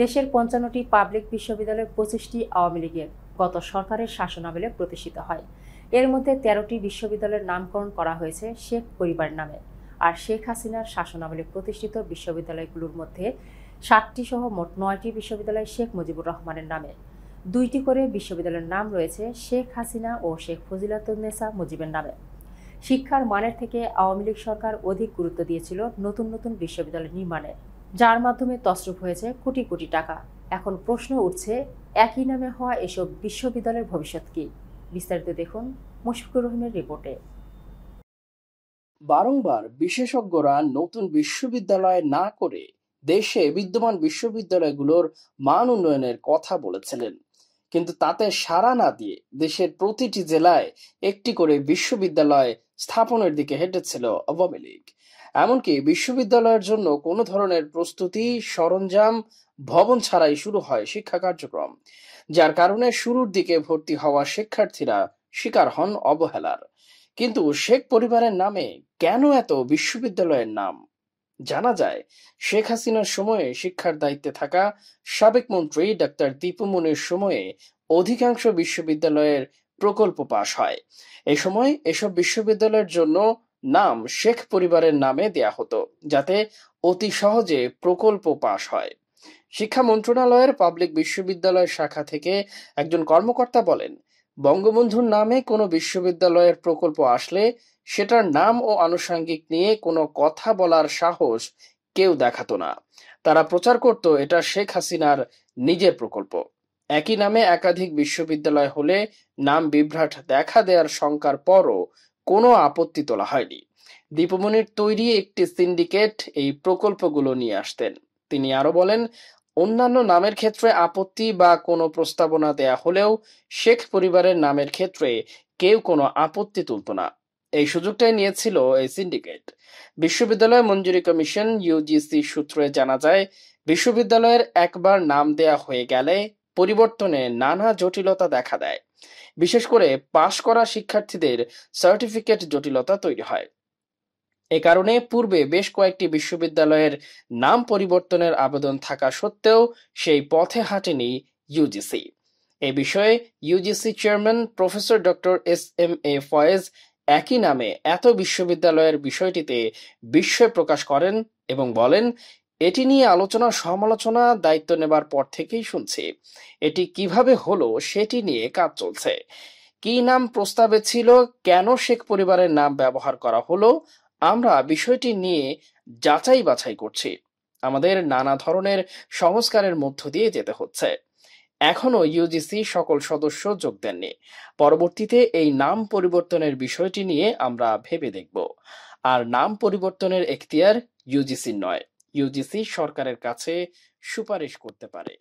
দেশের ৫৫টি পাবলিক বিশ্ববিদ্যালয় ২৫টি আওয়ামী লীগের গত সরকারের শাসনামলে প্রতিষ্ঠিত হয়। এর মধ্যে ১৩টি বিশ্ববিদ্যালয়ের নামকরণ করা হয়েছে শেখ পরিবারের নামে। আর শেখ হাসিনার শাসনামলে প্রতিষ্ঠিত বিশ্ববিদ্যালয়গুলোর মধ্যে ৭টি সহ মোট ৯টি বিশ্ববিদ্যালয় শেখ মুজিবুর রহমানের নামে। ২টি করে বিশ্ববিদ্যালয়ের নাম রয়েছে শেখ হাসিনা ও শেখ ফজিলাতুন্নেসা মুজিবের নামে। শিক্ষার মানের থেকে আওয়ামী লীগ সরকার অধিক গুরুত্ব দিয়েছিল নতুন নতুন বিশ্ববিদ্যালয় নির্মাণে, যার মাধ্যমে তছরূপ হয়েছে কোটি কোটি টাকা। এখন প্রশ্ন উঠছে, একই নামে হওয়া এসব বিশ্ববিদ্যালয়ের ভবিষ্যৎ কি? বিস্তারিত দেখুন মুশফিকুর রহিমের রিপোর্টে। বারংবার বিশেষজ্ঞরা নতুন বিশ্ববিদ্যালয় না করে দেশে বিদ্যমান বিশ্ববিদ্যালয়গুলোর মান উন্নয়নের কথা বলেছিলেন, কিন্তু তাতে সাড়া না দিয়ে দেশের প্রতিটি জেলায় একটি করে বিশ্ববিদ্যালয় স্থাপনের দিকে হেঁটেছিল আওয়ামী লীগ। এমনকি বিশ্ববিদ্যালয়ের জন্য কোনো ধরনের প্রস্তুতি, সরঞ্জাম, ভবন ছাড়াই শুরু হয় শিক্ষা কার্যক্রম, যার কারণে শুরুর দিকে ভর্তি হওয়া শিক্ষার্থীরা শিকার হন অবহেলার। কিন্তু শেখ পরিবারের নামে কেন এত বিশ্ববিদ্যালয়ের নাম? জানা যায়, শেখ হাসিনার সময়ে শিক্ষার দায়িত্বে থাকা সাবেক মন্ত্রী ডাক্তার দীপু মনির সময়ে অধিকাংশ বিশ্ববিদ্যালয়ের প্রকল্প পাশ হয়। এই সময় এসব বিশ্ববিদ্যালয়ের জন্য নাম শেখ পরিবারের নামে দেয়া হতো, যাতে অতি সহজে প্রকল্প পাশ হয়। শিক্ষা মন্ত্রণালয়ের পাবলিক বিশ্ববিদ্যালয় শাখা থেকে একজন কর্মকর্তা বলেন, বঙ্গবন্ধুর নামে কোনো বিশ্ববিদ্যালয়ের প্রকল্প আসলে সেটার নাম ও আনুষঙ্গিক নিয়ে কোনো কথা বলার সাহস কেউ দেখাতো না। তারা প্রচার করত এটা শেখ হাসিনার নিজের প্রকল্প। একই নামে একাধিক বিশ্ববিদ্যালয় হলে নাম বিভ্রাট দেখা দেওয়ার শঙ্কার পরও কোনো আপত্তি তোলা হয়নি। দীপুমনির তৈরি একটি সিন্ডিকেট এই প্রকল্পগুলো নিয়ে আসতেন। তিনি আরো বলেন, অন্যান্য নামের ক্ষেত্রে আপত্তি বা কোনো প্রস্তাবনা দেয়া হলেও শেখ পরিবারের নামের ক্ষেত্রে কেউ কোনো আপত্তি তুলত না। এই সুযোগটাই নিয়েছিল এই সিন্ডিকেট। বিশ্ববিদ্যালয় মঞ্জুরি কমিশন ইউজিসি সূত্রে জানা যায়, বিশ্ববিদ্যালয়ের একবার নাম দেয়া হয়ে গেলে পরিবর্তনে নানা জটিলতা দেখা দেয়। বিশেষ করে পাশ করা শিক্ষার্থীদের সার্টিফিকেট জটিলতা তৈরি হয়। এ কারণে পূর্বে বেশ কয়েকটি বিশ্ববিদ্যালয়ের নাম পরিবর্তনের আবেদন থাকা সত্ত্বেও সেই পথে হাঁটেনি ইউজিসি। এ বিষয়ে UGC chairman professor doctor SMA. Faiz একই নামে এত বিশ্ববিদ্যালয়ের বিষয়টিতে বিস্ময় প্রকাশ করেন এবং বলেন, এটি নিয়ে আলোচনা সমালোচনা দায়িত্ব নেবার পর থেকেই শুনছি। এটি কিভাবে হলো সেটি নিয়ে কাজ চলছে। কি নাম প্রস্তাবে ছিল, কেন শেখ পরিবারের নাম ব্যবহার করা হলো, আমরা বিষয়টি নিয়ে যাচাই বাছাই করছি। আমাদের নানা ধরনের সংস্কারের মধ্য দিয়ে যেতে হচ্ছে। এখনো ইউজিসি সকল সদস্য যোগ দেননি। পরবর্তীতে এই নাম পরিবর্তনের বিষয়টি নিয়ে আমরা ভেবে দেখব। আর নাম পরিবর্তনের এখতিয়ার ইউজিসির নয়, ইউজিসি সরকারের কাছে সুপারিশ করতে পারে।